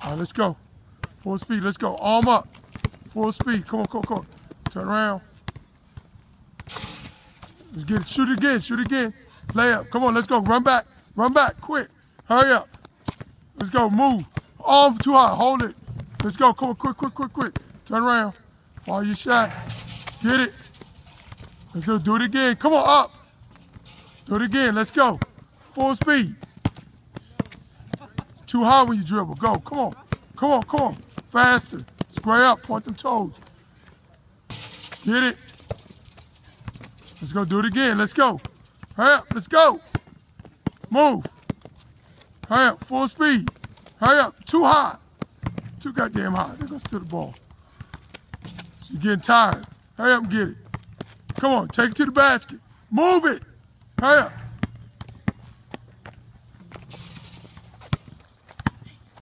All right, let's go. Full speed, let's go. Arm up. Full speed. Come on, come on, come on. Turn around. Let's get it. Shoot it again, shoot it again. Lay up. Come on, let's go. Run back. Run back, quick. Hurry up. Let's go, move. Arm too high, hold it. Let's go, come on, quick, quick, quick, quick. Turn around. Follow your shot. Get it. Let's do it again. Come on, up. Do it again, let's go. Full speed. Too high when you dribble. Go, come on. Come on, come on. Faster. Square up, point them toes. Get it. Let's go do it again, let's go. Hurry up, let's go. Move. Hurry up, full speed. Hurry up, too high. Too goddamn high, they're gonna steal the ball. So you're getting tired. Hurry up and get it. Come on, take it to the basket. Move it. Hurry up.